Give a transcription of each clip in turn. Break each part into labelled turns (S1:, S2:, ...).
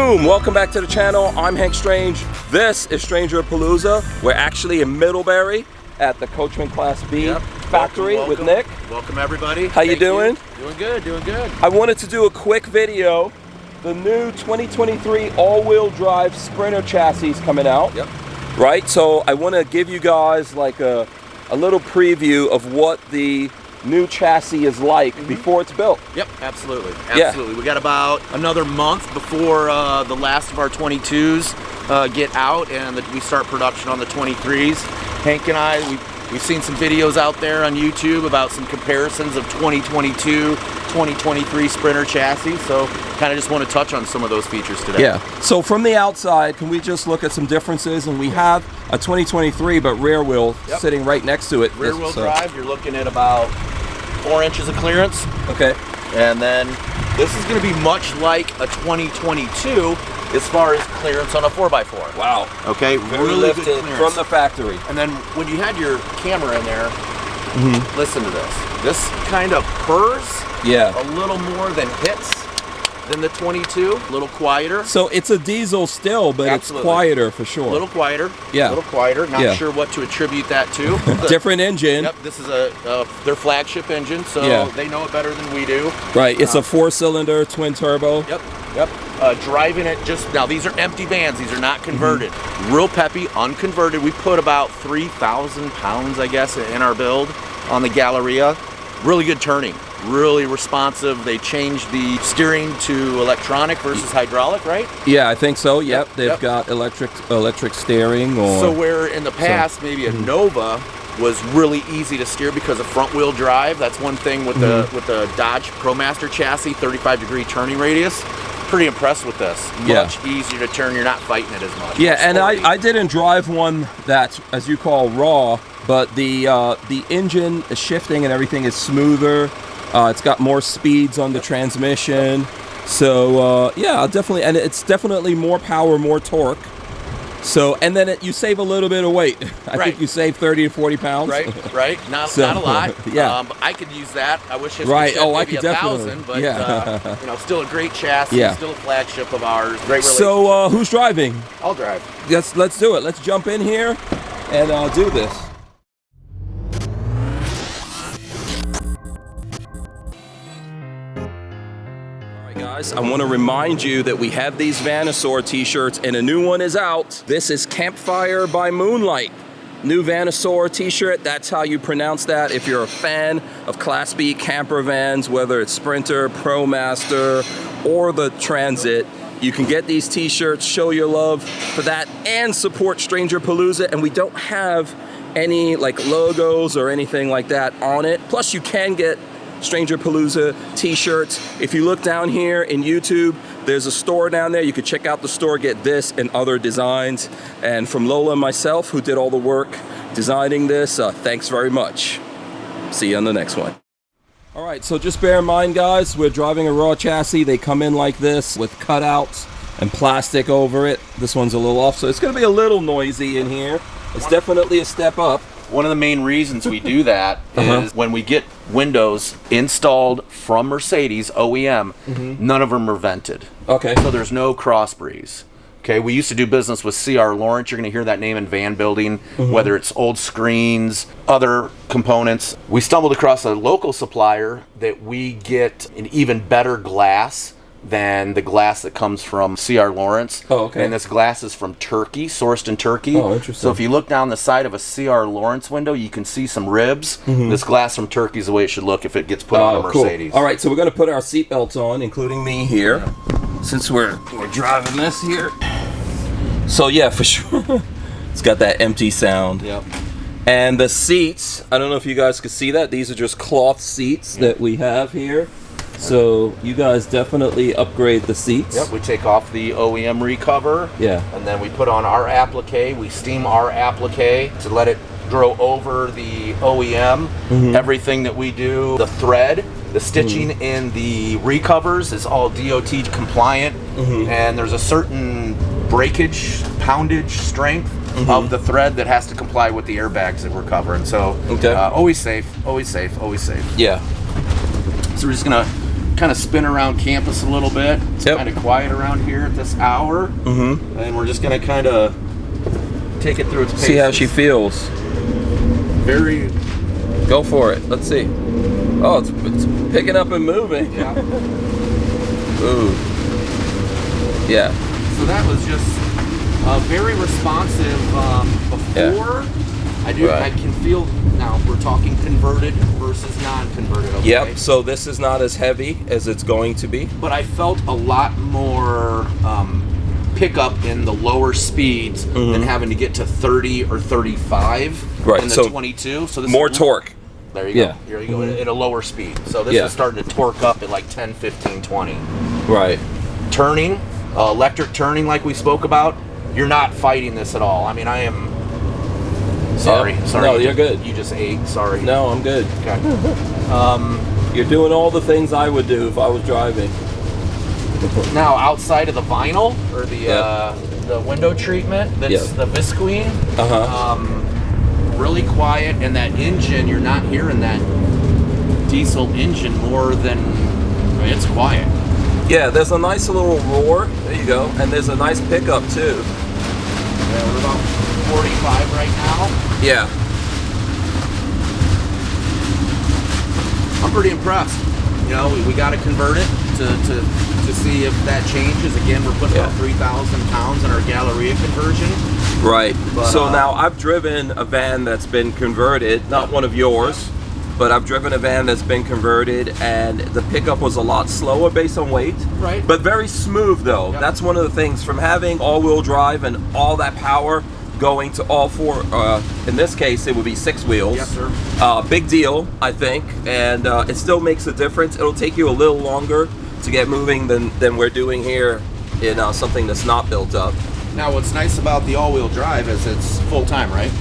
S1: Boom! Welcome back to the channel. I'm Hank Strange. This is StrangerPalooza. We're actually in Middlebury at the Coachmen Class B factory
S2: welcome.
S1: with Nick.
S2: Welcome everybody.
S1: How you doing?
S2: Doing good, doing good.
S1: I wanted to do a quick video. The new 2023 all-wheel drive Sprinter chassis coming out.
S2: Yep.
S1: Right? So I want to give you guys like a little preview of what the new chassis is like before it's built.
S2: Yep, absolutely. Absolutely. We got about another month before the last of our 22s get out and we start production on the 23s. Hank and I, we've seen some videos out there on YouTube about some comparisons of 2022, 2023 Sprinter chassis, so kind of just want to touch on some of those features today.
S1: Yeah, so from the outside, can we just look at some differences? And we have a 2023, but rear wheel sitting right next to it.
S2: Rear wheel drive, you're looking at about 4 inches of clearance.
S1: Okay.
S2: And then this is going to be much like a 2022 as far as clearance on a 4x4.
S1: Wow.
S2: Okay,
S1: Very
S2: really
S1: lifted
S2: good clearance
S1: from the factory.
S2: And then when you had your camera in there, listen to this. This kind of purrs a little more than hits than the 22, a little quieter.
S1: So it's a diesel still, but it's quieter for sure.
S2: A little quieter.
S1: Yeah.
S2: A little quieter. Not sure what to attribute that to.
S1: Different engine.
S2: Yep, this is their flagship engine, so they know it better than we do.
S1: Right, it's a 4-cylinder twin turbo.
S2: Yep. Driving it now, these are empty vans, these are not converted. Real peppy, unconverted. We put about 3,000 pounds, I guess, in our build on the Galleria. Really good turning, really responsive. They changed the steering to electronic versus hydraulic, right?
S1: Yeah, I think so. Yep, they've got electric steering.
S2: So where in the past maybe a Nova was really easy to steer because of front wheel drive. That's one thing with the Dodge ProMaster chassis, 35-degree turning radius. Pretty impressed with this. Much easier to turn. You're not fighting it as much.
S1: Yeah, and I didn't drive one that, as you call, raw, but the engine shifting and everything is smoother. It's got more speeds on the transmission. So yeah, definitely, and it's definitely more power, more torque. So, and then you save a little bit of weight. I think you save 30 to 40 pounds.
S2: Right. Not a lot.
S1: Yeah.
S2: But I could use that. I wish it
S1: was
S2: maybe
S1: I could
S2: 1,000, but you know, still a great chassis. Still a flagship of ours. Great relationship.
S1: So, who's driving?
S2: I'll drive.
S1: Let's do it. Let's jump in here and do this. Guys, I want to remind you that we have these Vanasaur t-shirts and a new one is out. This is Campfire by Moonlight. New Vanasaur t-shirt, that's how you pronounce that. If you're a fan of Class B camper vans, whether it's Sprinter, ProMaster, or the Transit, you can get these t-shirts, show your love for that, and support StrangerPalooza. And we don't have any like logos or anything like that on it. Plus you can get StrangerPalooza t-shirts. If you look down here in YouTube, there's a store down there. You could check out the store, get this and other designs. And from Lola and myself, who did all the work designing this, thanks very much. See you on the next one. All right, so just bear in mind, guys, we're driving a raw chassis. They come in like this with cutouts and plastic over it. This one's a little off, so it's gonna be a little noisy in here. It's definitely a step up.
S2: One of the main reasons we do that is when we get windows installed from Mercedes OEM, none of them are vented.
S1: Okay.
S2: So there's no cross breeze. Okay, we used to do business with C.R. Lawrence. You're going to hear that name in van building, whether it's old screens, other components. We stumbled across a local supplier that we get an even better glass than the glass that comes from C.R. Lawrence.
S1: Oh, okay.
S2: And this glass is from Turkey, sourced in Turkey.
S1: Oh, interesting.
S2: So if you look down the side of a C.R. Lawrence window, you can see some ribs. This glass from Turkey is the way it should look if it gets put on a Mercedes.
S1: Cool. All right, so we're going to put our seatbelts on, including me here, since we're driving this here. So yeah, for sure, it's got that empty sound.
S2: Yep.
S1: And the seats, I don't know if you guys can see that. These are just cloth seats that we have here. So you guys definitely upgrade the seats.
S2: Yep, we take off the OEM recover.
S1: Yeah.
S2: And then we put on our applique. We steam our applique to let it grow over the OEM. Everything that we do, the thread, the stitching in the recovers is all DOT compliant. And there's a certain breakage, poundage strength of the thread that has to comply with the airbags that we're covering. So always safe, always safe, always safe.
S1: Yeah.
S2: So we're just gonna kind of spin around campus a little bit. It's
S1: Yep.
S2: kind of quiet around here at this hour.
S1: Mm-hmm.
S2: And we're just going to kind of take it through its paces.
S1: See how she feels.
S2: Very...
S1: Go for it. Let's see. Oh, it's picking up and moving.
S2: Yeah.
S1: Ooh. Yeah.
S2: So that was just very responsive before.
S1: Right.
S2: I can feel now we're talking converted versus non-converted. Okay?
S1: Yep. So this is not as heavy as it's going to be.
S2: But I felt a lot more pickup in the lower speeds than having to get to 30 or 35
S1: Right,
S2: in the
S1: so
S2: 22. So this
S1: more
S2: is,
S1: torque.
S2: There you go.
S1: Yeah.
S2: Here you go at a lower speed. So this
S1: Yeah.
S2: is starting to torque up at like 10, 15, 20.
S1: Right.
S2: Turning, electric turning like we spoke about, you're not fighting this at all. I mean, I am... Sorry.
S1: Yeah.
S2: Sorry.
S1: No, you're good.
S2: You just ate. Sorry.
S1: No, I'm good.
S2: Okay.
S1: You're doing all the things I would do if I was driving.
S2: Now, outside of the vinyl or the window treatment, that's
S1: Yeah.
S2: the visqueen. Really quiet, and that engine, you're not hearing that diesel engine more than... I mean, it's quiet.
S1: Yeah, there's a nice little roar. There you go. And there's a nice pickup too.
S2: Yeah, we're about 45 right now.
S1: Yeah.
S2: I'm pretty impressed. You know, we got to convert it to see if that changes. Again, we're putting about 3,000 pounds in our Galleria conversion.
S1: Right.
S2: But,
S1: so now I've driven a van that's been converted, not one of yours, but I've driven a van that's been converted, and the pickup was a lot slower based on weight.
S2: Right.
S1: But very smooth though.
S2: Yep.
S1: That's one of the things from having all-wheel drive and all that power going to all four, in this case it would be 6 wheels.
S2: Yes, sir.
S1: Big deal, I think, and it still makes a difference. It'll take you a little longer to get moving than we're doing here in something that's not built up.
S2: Now, what's nice about the all-wheel drive is it's full-time, right?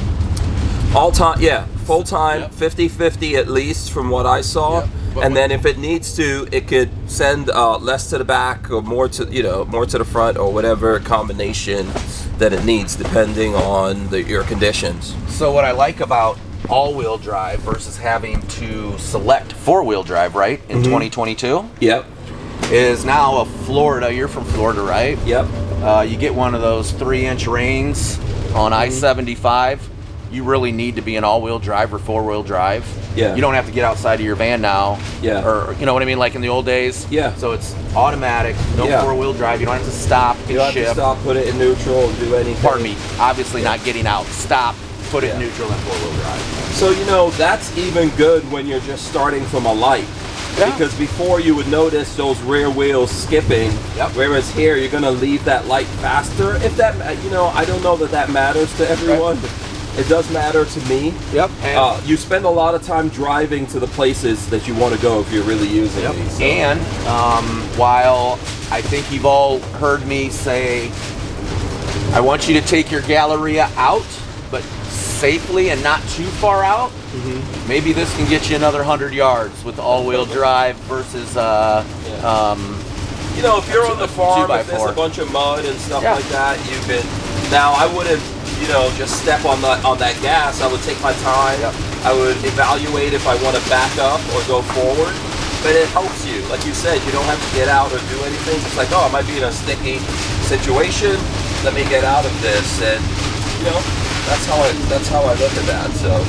S1: All time, yeah, full time,
S2: Yep.
S1: 50-50 at least from what I saw.
S2: Yep. But
S1: And
S2: when-
S1: then if it needs to, it could send less to the back or more to more to the front or whatever combination that it needs depending on your conditions.
S2: So what I like about all-wheel drive versus having to select four-wheel drive, right, in 2022,
S1: Yep.
S2: is now a Florida. You're from Florida, right?
S1: Yep.
S2: You get one of those 3-inch rains on I-75. You really need to be an all-wheel drive or four-wheel drive.
S1: Yeah.
S2: You don't have to get outside of your van now.
S1: Yeah.
S2: Or, you know what I mean, like in the old days?
S1: Yeah.
S2: So it's automatic, no
S1: Yeah.
S2: four-wheel drive. You don't have to stop and
S1: You don't have
S2: shift.
S1: to stop, put it in neutral, and do anything.
S2: Pardon me. Obviously not getting out. Stop, put it in
S1: Yeah.
S2: neutral and four-wheel drive.
S1: So that's even good when you're just starting from a light.
S2: Yeah.
S1: Because before you would notice those rear wheels skipping,
S2: Yep.
S1: whereas here you're gonna leave that light faster. If that, I don't know that matters to everyone, but it does matter to me.
S2: Yep.
S1: You spend a lot of time driving to the places that you want to go if you're really using
S2: Yep.
S1: these. So.
S2: And while I think you've all heard me say, I want you to take your Galleria out, but safely and not too far out, maybe this can get you another 100 yards with all-wheel drive versus
S1: if you're on the farm, if there's
S2: 2x4.
S1: a bunch of mud and stuff
S2: Yeah.
S1: like that, you can. Now I wouldn't, just step on that gas. I would take my time.
S2: Yep.
S1: I would evaluate if I want to back up or go forward. But it helps you, like you said, you don't have to get out or do anything. It's like, I might be in a sticky situation. Let me get out of this, and that's how I look at that. So.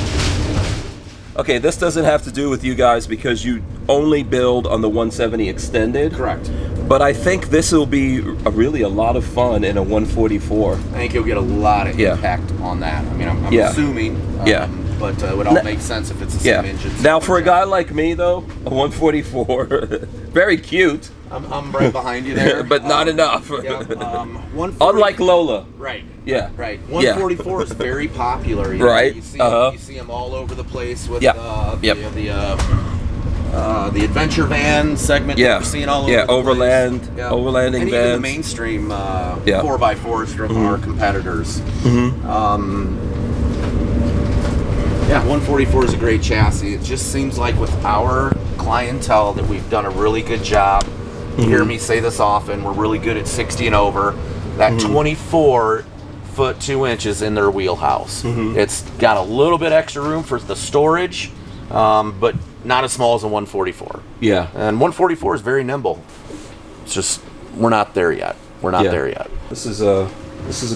S1: Okay, this doesn't have to do with you guys because you only build on the 170 extended.
S2: Correct.
S1: But I think this will be really a lot of fun in a 144.
S2: I think you'll get a lot of impact on that. I mean, I'm
S1: Yeah.
S2: assuming,
S1: Yeah.
S2: but it would all make sense if it's the same engine.
S1: Now, for a guy like me, though, a 144, very cute,
S2: I'm right behind you there.
S1: but not enough.
S2: Yeah, 140
S1: Unlike Lola.
S2: Right.
S1: Yeah.
S2: Right.
S1: Yeah.
S2: 144 is very popular.
S1: Right.
S2: You see,
S1: Uh-huh.
S2: you see them all over the place with
S1: Yep.
S2: the adventure van segment.
S1: Yeah.
S2: That we're seeing all over.
S1: Yeah,
S2: the
S1: overland,
S2: place. Yeah.
S1: overlanding
S2: and
S1: vans.
S2: even the mainstream
S1: Yeah.
S2: 4x4s from our competitors.
S1: Mm-hmm.
S2: Yeah, 144 is a great chassis. It just seems like with our clientele that we've done a really good job. You hear me say this often. We're really good at 60 and over. That 24 foot 2 inches in their wheelhouse. It's got a little bit extra room for the storage, but not as small as a 144.
S1: Yeah.
S2: And 144 is very nimble. It's just we're not there yet. We're not there yet.
S1: This is a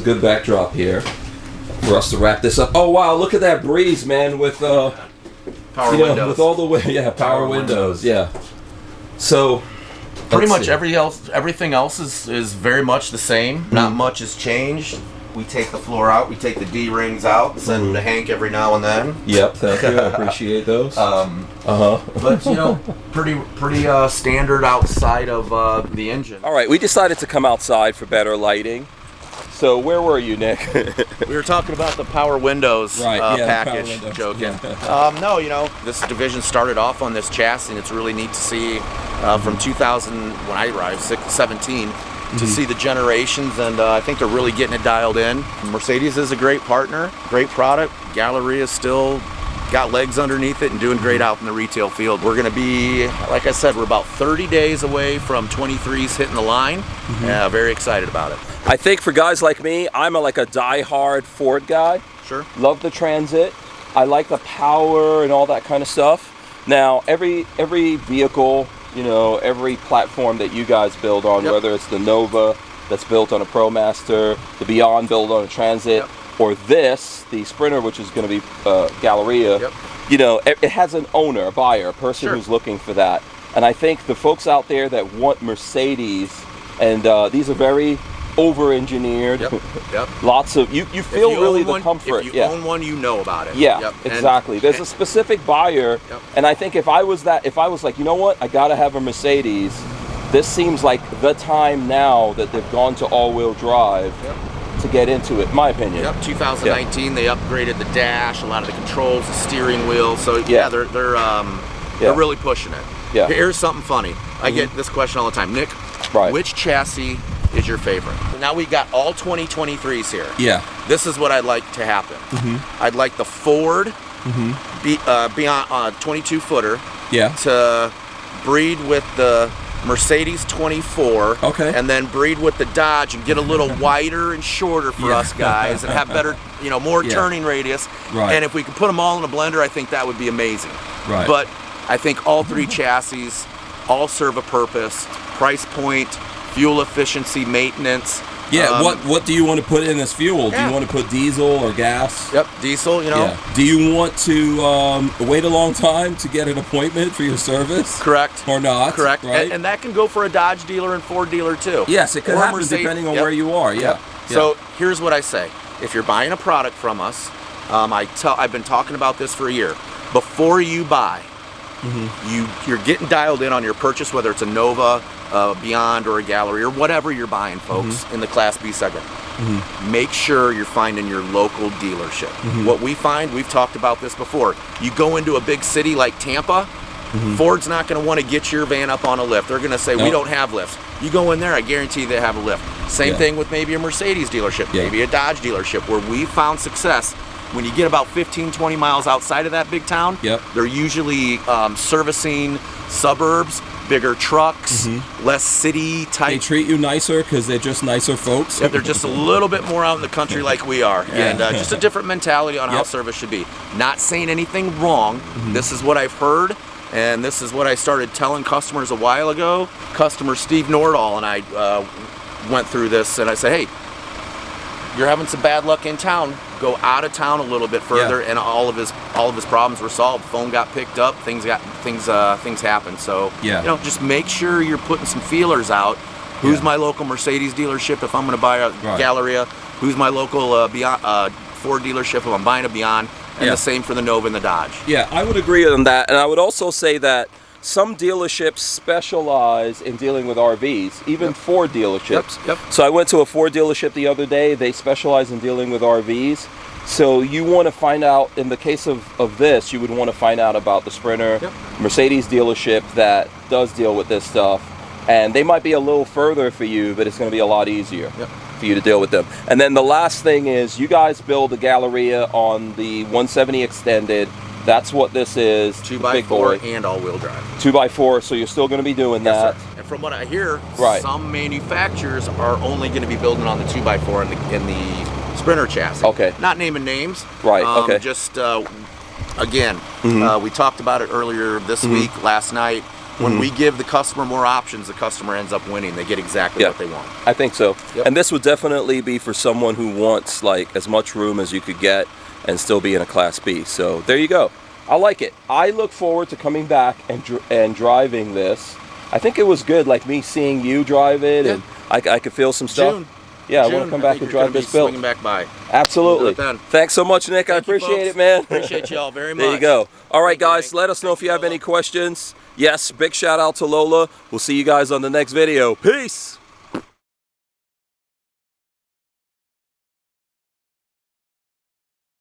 S1: good backdrop here for us to wrap this up. Oh wow, look at that breeze, man, with
S2: Power windows.
S1: with all the power windows. Yeah. So
S2: pretty much everything else is very much the same. Not much has changed. We take the floor out, we take the D-rings out, send them to Hank every now and then.
S1: Yep, thank you. I appreciate those.
S2: But you know, pretty standard outside of the engine.
S1: All right, we decided to come outside for better lighting. So where were you, Nick?
S2: We were talking about the power windows package.
S1: Power windows.
S2: Joking.
S1: Yeah.
S2: No, you know, this division started off on this chassis, and it's really neat to see from 2000 when I arrived, 17. To see the generations, and I think they're really getting it dialed in. Mercedes is a great partner, great product. Galleria still got legs underneath it and doing great out in the retail field. We're going to be, like I said, we're about 30 days away from 23s hitting the line. Very excited about it.
S1: I think for guys like me, I'm like a die-hard Ford guy.
S2: Sure.
S1: Love the Transit. I like the power and all that kind of stuff. Now, every vehicle, you know, every platform that you guys build on, whether it's the Nova that's built on a ProMaster, the Beyond built on a Transit, or this, the Sprinter, which is going to be Galleria, you know, it has an owner, a buyer, a person who's looking for that. And I think the folks out there that want Mercedes, and these are very over-engineered. Lots of you feel really the comfort.
S2: If you own one, you know about it.
S1: Exactly. There's a specific buyer, and I think if I was like, you know what, I gotta have a Mercedes, this seems like the time now that they've gone to all-wheel drive to get into it, in my opinion.
S2: 2019 they upgraded the dash, a lot of the controls, the steering wheel, so they're really pushing it. Here's something funny. I get this question all the time. Nick, which chassis is your favorite? Now we got all 2023s here. This is what I'd like to happen. I'd like the Ford beyond 22 footer to breed with the Mercedes 24 and then breed with the Dodge and get a little wider and shorter for us guys and have better, you know, more turning radius. And if we could put them all in a blender, I think that would be amazing. But I think all three chassis all serve a purpose. Price point, fuel efficiency, maintenance.
S1: What do you want to put in as fuel? Do you want to put diesel or gas?
S2: Diesel, you know.
S1: Do you want to wait a long time to get an appointment for your service?
S2: Correct.
S1: Or not?
S2: Correct.
S1: Right?
S2: And that can go for a Dodge dealer and Ford dealer too.
S1: Yes, it could happen depending on where you are.
S2: So here's what I say. If you're buying a product from us, I've been talking about this for a year. Before you buy, you're getting dialed in on your purchase, whether it's a Nova, Beyond, or a Galleria, or whatever you're buying, folks, in the Class B segment. Make sure you're finding your local dealership. What we find, we've talked about this before, you go into a big city like Tampa, Ford's not going to want to get your van up on a lift. They're going to say, we don't have lifts. You go in there, I guarantee they have a lift. Same thing with maybe a Mercedes dealership, maybe a Dodge dealership, where we found success. When you get about 15, 20 miles outside of that big town, they're usually servicing suburbs, bigger trucks, less city type.
S1: They treat you nicer because they're just nicer folks.
S2: They're just a little bit more out in the country like we are. And just a different mentality on how service should be. Not saying anything wrong. This is what I've heard, and this is what I started telling customers a while ago. Customer Steve Nordahl and I went through this, and I said, hey, you're having some bad luck in town. Go out of town a little bit further, and all of his problems were solved. Phone got picked up. Things happened. So you know, just make sure you're putting some feelers out. Who's my local Mercedes dealership if I'm going to buy a Galleria? Who's my local Beyond, Ford dealership if I'm buying a Beyond? And the same for the Nova and the Dodge. Yeah,
S1: I would agree on that, and I would also say that some dealerships specialize in dealing with RVs, even Ford dealerships. So I went to a Ford dealership the other day. They specialize in dealing with RVs. So you want to find out, in the case of this, you would want to find out about the Sprinter, Mercedes dealership that does deal with this stuff. And they might be a little further for you, but it's going to be a lot easier for you to deal with them. And then the last thing is, you guys build the Galleria on the 170 Extended. That's what this is.
S2: 2x4 and all-wheel drive.
S1: 2x4, so you're still going to be doing that.
S2: Sir. And from what I hear, some manufacturers are only going to be building on the 2x4 in the Sprinter chassis.
S1: Okay.
S2: Not naming names.
S1: Right, okay.
S2: Just again, we talked about it earlier this week, last night. When we give the customer more options, the customer ends up winning. They get exactly what they want.
S1: I think so.
S2: Yep.
S1: And this would definitely be for someone who wants like as much room as you could get and still be in a Class B. So there you go. I like it. I look forward to coming back and driving this. I think it was good, like me seeing you drive it, and I could feel some stuff.
S2: June.
S1: Yeah, I want to come back and drive this build.
S2: Swinging back by.
S1: Absolutely.
S2: We'll do it then.
S1: Thanks so much, Nick. I appreciate it, man.
S2: Appreciate you all very much.
S1: There you go. All right, guys,
S2: you,
S1: let us know if you have any questions. Yes, big shout out to Lola. We'll see you guys on the next video. Peace.